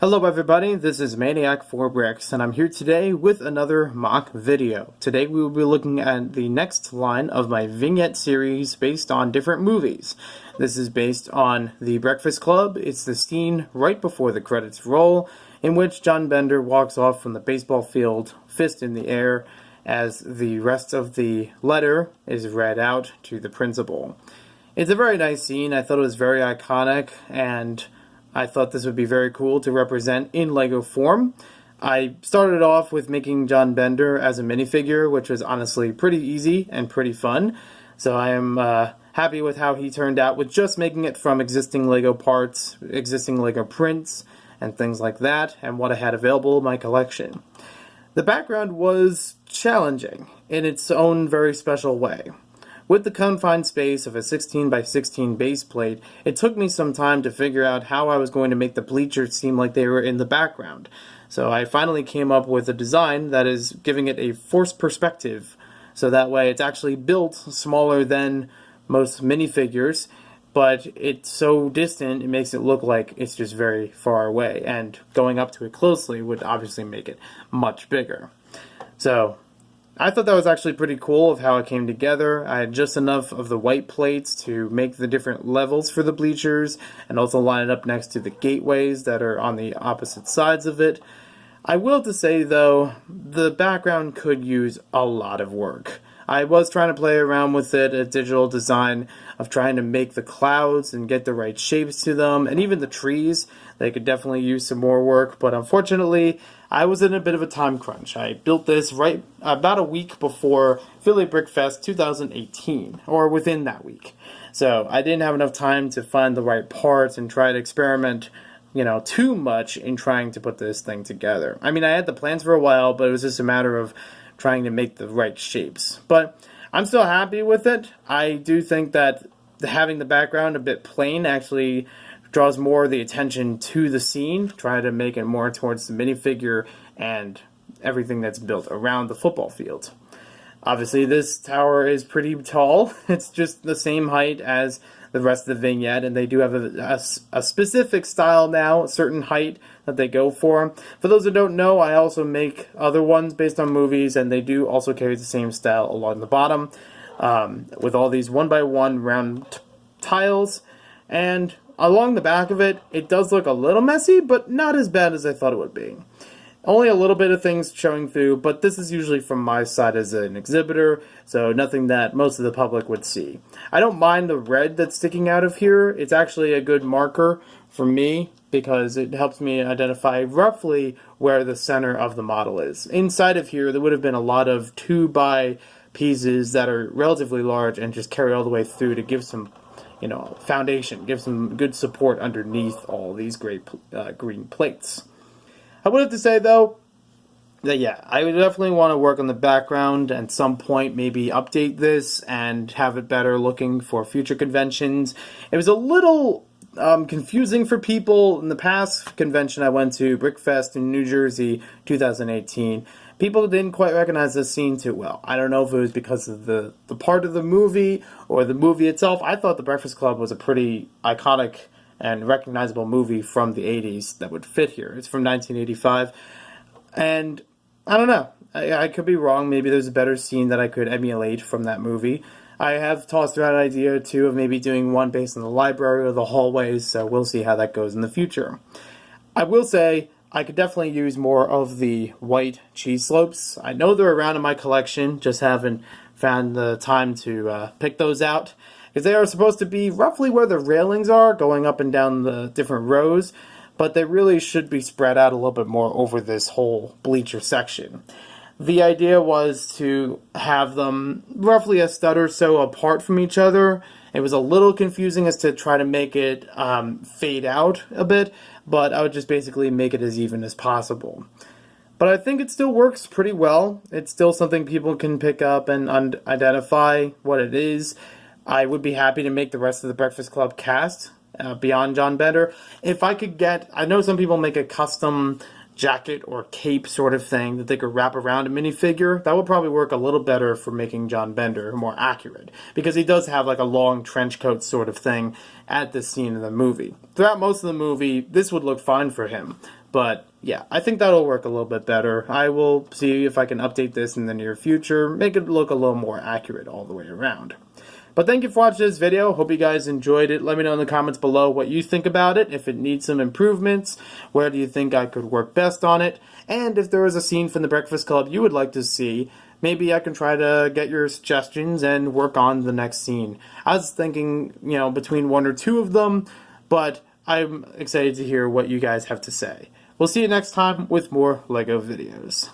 Hello everybody, this is Maniac4Bricks, and I'm here today with another mock video. Today we will be looking at the next line of my Vignette series based on different movies. This is based on The Breakfast Club. It's the scene right before the credits roll, in which John Bender walks off from the baseball field, fist in the air, as the rest of the letter is read out to the principal. It's a very nice scene. I thought it was very iconic, and I thought this would be very cool to represent in LEGO form. I started off with making John Bender as a minifigure, which was honestly pretty easy and pretty fun. So I am happy with how he turned out with just making it from existing LEGO parts, existing LEGO prints, and things like that, and what I had available in my collection. The background was challenging in its own very special way. With the confined space of a 16 by 16 base plate, it took me some time to figure out how I was going to make the bleachers seem like they were in the background. So I finally came up with a design that is giving it a forced perspective, so that way it's actually built smaller than most minifigures, but it's so distant it makes it look like it's just very far away, and going up to it closely would obviously make it much bigger. So I thought that was actually pretty cool of how it came together. I had just enough of the white plates to make the different levels for the bleachers and also line it up next to the gateways that are on the opposite sides of it. I will have to say though, the background could use a lot of work. I was trying to play around with it, a digital design of trying to make the clouds and get the right shapes to them, and even the trees. They could definitely use some more work, but unfortunately, I was in a bit of a time crunch. I built this right about a week before Philly Brick Fest 2018, or within that week. So I didn't have enough time to find the right parts and try to experiment, too much in trying to put this thing together. I mean, I had the plans for a while, but it was just a matter of trying to make the right shapes. But I'm still happy with it. I do think that having the background a bit plain actually draws more of the attention to the scene, try to make it more towards the minifigure and everything that's built around the football field. Obviously, this tower is pretty tall. It's just the same height as the rest of the vignette, and they do have a specific style now, a certain height that they go for. For those who don't know, I also make other ones based on movies, and they do also carry the same style along the bottom, with all these 1x1 round tiles, and along the back of it, it does look a little messy, but not as bad as I thought it would be. Only a little bit of things showing through, but this is usually from my side as an exhibitor, so nothing that most of the public would see. I don't mind the red that's sticking out of here. It's actually a good marker for me because it helps me identify roughly where the center of the model is. Inside of here, there would have been a lot of 2x pieces that are relatively large and just carry all the way through to give some foundation, give some good support underneath all these great green plates. I would have to say, though, that I would definitely want to work on the background at some point, maybe update this and have it better looking for future conventions. It was a little confusing for people. In the past convention I went to, Brickfest in New Jersey, 2018, people didn't quite recognize this scene too well. I don't know if it was because of the part of the movie or the movie itself. I thought The Breakfast Club was a pretty iconic and recognizable movie from the 80s that would fit here. It's from 1985, and I don't know. I could be wrong. Maybe there's a better scene that I could emulate from that movie. I have tossed around an idea, too, of maybe doing one based on the library or the hallways, so we'll see how that goes in the future. I will say I could definitely use more of the white cheese slopes. I know they're around in my collection, just haven't found the time to pick those out, because they are supposed to be roughly where the railings are, going up and down the different rows, but they really should be spread out a little bit more over this whole bleacher section. The idea was to have them roughly a stud or so apart from each other. It was a little confusing as to try to make it fade out a bit, but I would just basically make it as even as possible. But I think it still works pretty well. It's still something people can pick up and identify what it is. I would be happy to make the rest of the Breakfast Club cast beyond John Bender. If I could get, I know some people make a custom jacket or cape sort of thing that they could wrap around a minifigure. That would probably work a little better for making John Bender more accurate, because he does have like a long trench coat sort of thing at this scene in the movie. Throughout most of the movie, this would look fine for him, But yeah, I think that'll work a little bit better. I will see if I can update this in the near future, make it look a little more accurate all the way around. But thank you for watching this video. Hope you guys enjoyed it. Let me know in the comments below what you think about it. If it needs some improvements, where do you think I could work best on it? And if there is a scene from The Breakfast Club you would like to see, maybe I can try to get your suggestions and work on the next scene. I was thinking, between 1 or 2 of them, but I'm excited to hear what you guys have to say. We'll see you next time with more LEGO videos.